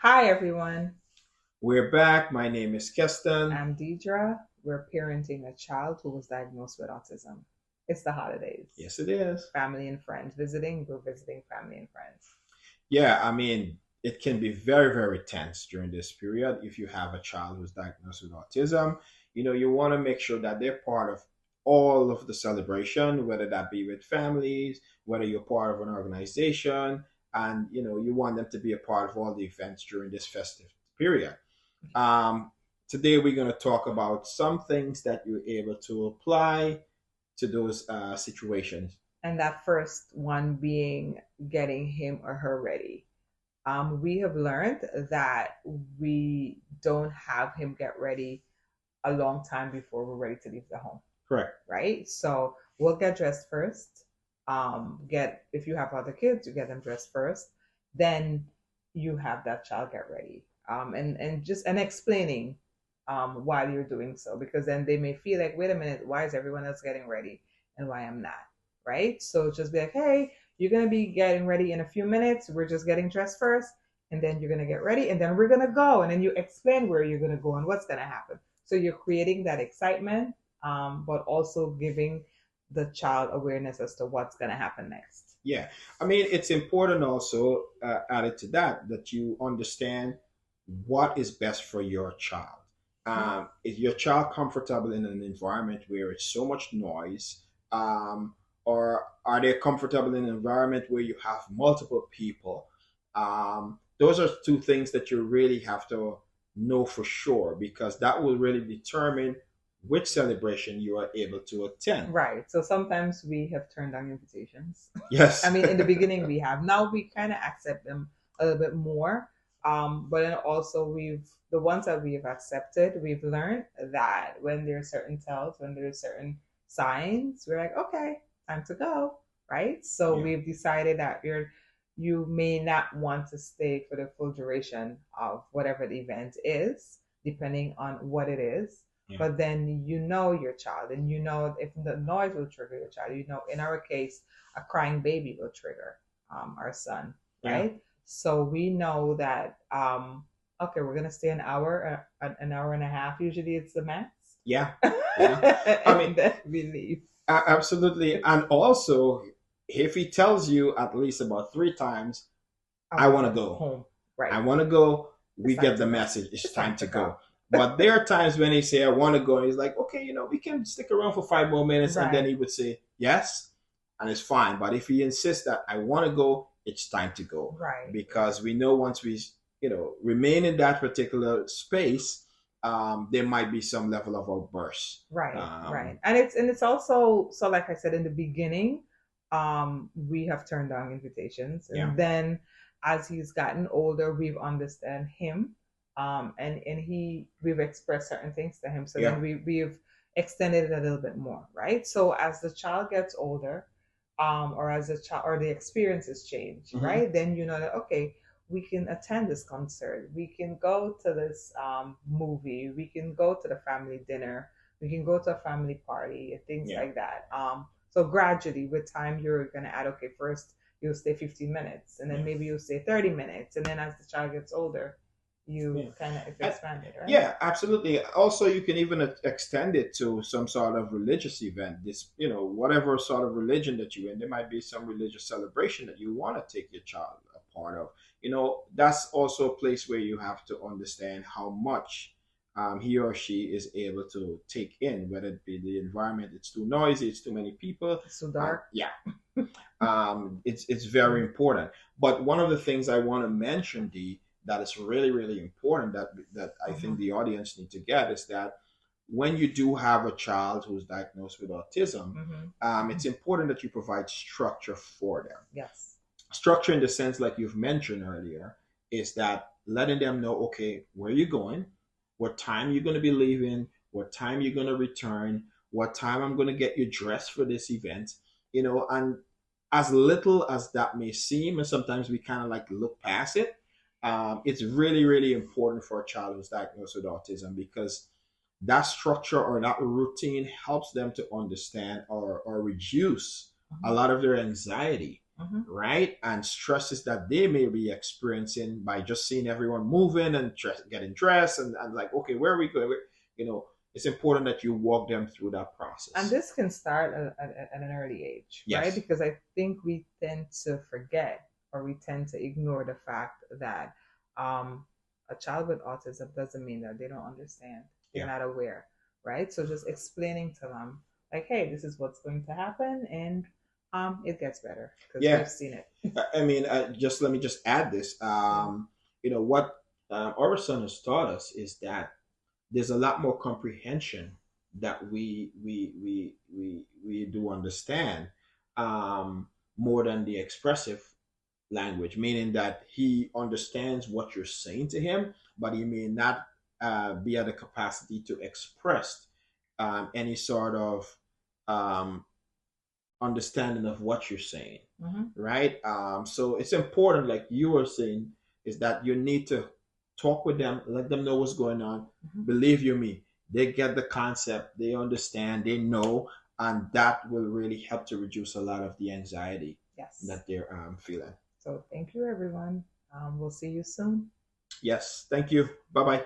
Hi, everyone. We're back. My name is Keston. I'm Deidre. We're parenting a child who was diagnosed with autism. It's the holidays. Yes, it is. Family and friends visiting. We're visiting family and friends. Yeah, I mean, it can be very, very tense during this period if you have a child who's diagnosed with autism. You want to make sure that they're part of all of the celebration, whether that be with families, whether you're part of an organization, and you want them to be a part of all the events during this festive period. Um, Today, we're going to talk about some things that you're able to apply to those situations. And that first one being getting him or her ready. We have learned that we don't have him get ready a long time before we're ready to leave the home, Correct. right? So we'll get dressed first. Get if you have other kids, you get them dressed first. Then you have that child get ready. And explaining while you're doing so, because then they may feel like, wait a minute, why is everyone else getting ready and why I'm not, right? So just be like, hey, you're gonna be getting ready in a few minutes. We're just getting dressed first, and then you're gonna get ready, and then we're gonna go, and then you explain where you're gonna go and what's gonna happen. So you're creating that excitement, but also giving the child awareness as to what's going to happen next. Yeah. I mean, it's important also, added to that, that you understand what is best for your child. Is your child comfortable in an environment where it's so much noise? Or are they comfortable in an environment where you have multiple people? Those are two things that you really have to know for sure, because that will really determine which celebration you are able to attend. Right. So sometimes we have turned down invitations. I Yes. mean, in the beginning we have. Now we kind of accept them a little bit more. But then also the ones that we have accepted, we've learned that when there's certain tells, when there's certain signs, we're like, okay, time to go. Right. So Yeah. we've decided that you may not want to stay for the full duration of whatever the event is, depending on what it is. Yeah. But then you know your child, and you know if the noise will trigger your child. You know, in our case, a crying baby will trigger our son, Yeah. right? So we know that okay, we're gonna stay an hour, an hour and a half. Usually, it's the max, Yeah. Yeah. I mean, and then we leave. absolutely. And also, if he tells you at least about three times, I I want to want to go go, home, I right? want to go, It's we time get to the go. message. It's It's time time to to go. go. But there are times when he say, I want to go. And he's like, okay, we can stick around for 5 more minutes. And then Right, he would say, yes. And it's fine. But if he insists that I want to go, it's time to go. right, right. Because we know once we, remain in that particular space, there might be some level of outburst. Right, Um, right. And it's also, so like I said in the beginning, we have turned down invitations. yeah. And then as he's gotten older, we've understand him. And we've expressed certain things to him. So Yeah. then we've extended it a little bit more, right? So as the child gets older, or as a child or the experiences change, Hmm. right? Then you know that okay, we can attend this concert, we can go to this movie, we can go to the family dinner, we can go to a family party, and things Yeah. like that. So gradually, with time, you're gonna add okay, first you'll stay 15 minutes, and then Yeah. maybe you'll stay 30 minutes, and then as the child gets older, you Yeah. kind of And expand it, right? yeah, absolutely. Also, you can even extend it to some sort of religious event. This, whatever sort of religion that you're in, there might be some religious celebration that you want to take your child a part of. That's also a place where you have to understand how much he or she is able to take in, whether it be the environment, it's too noisy, it's too many people. It's so dark. Yeah, it's very important. But one of the things I want to mention, D, that is really really important that I think Mhm. the audience need to get is that when you do have a child who's diagnosed with autism, Mhm. it's Mhm. important that you provide structure for them. Yes. Structure in the sense like you've mentioned earlier is that letting them know, okay, where you're going, what time you're going to be leaving, what time you're going to return, what time I'm going to get you dressed for this event, and as little as that may seem, and sometimes we kind of like look past it, it's really really important for a child who's diagnosed with autism, because that structure or that routine helps them to understand or reduce a Mhm. lot of their anxiety, Mm-hmm. right? And stresses that they may be experiencing by just seeing everyone moving and getting dressed and like, okay, where are we going? You know, it's important that you walk them through that And process. this can start at an early age, right? Yes. Because I think we tend to forget or we tend to ignore the fact that um, a child with autism doesn't mean that they don't understand, they're Yeah. not aware, right? So just explaining to them, like, hey, this is what's going to happen, and it gets better because Yeah. we've seen it. I mean, just let me just add this. Yeah. You know what our son has taught us is that there's a lot more comprehension that we do understand, more than the expressive language, meaning that he understands what you're saying to him, but he may not be at the capacity to express any sort of um, understanding of what you're saying, Mm-hmm. right? So it's important, like you were saying, is that you need to talk with them, let them know what's going on. Mm-hmm. Believe you me, they get the concept, they understand, they know, and that will really help to reduce a lot of the anxiety Yes. that they're feeling. So thank you, everyone. We'll see you soon. Yes, thank you. Bye bye.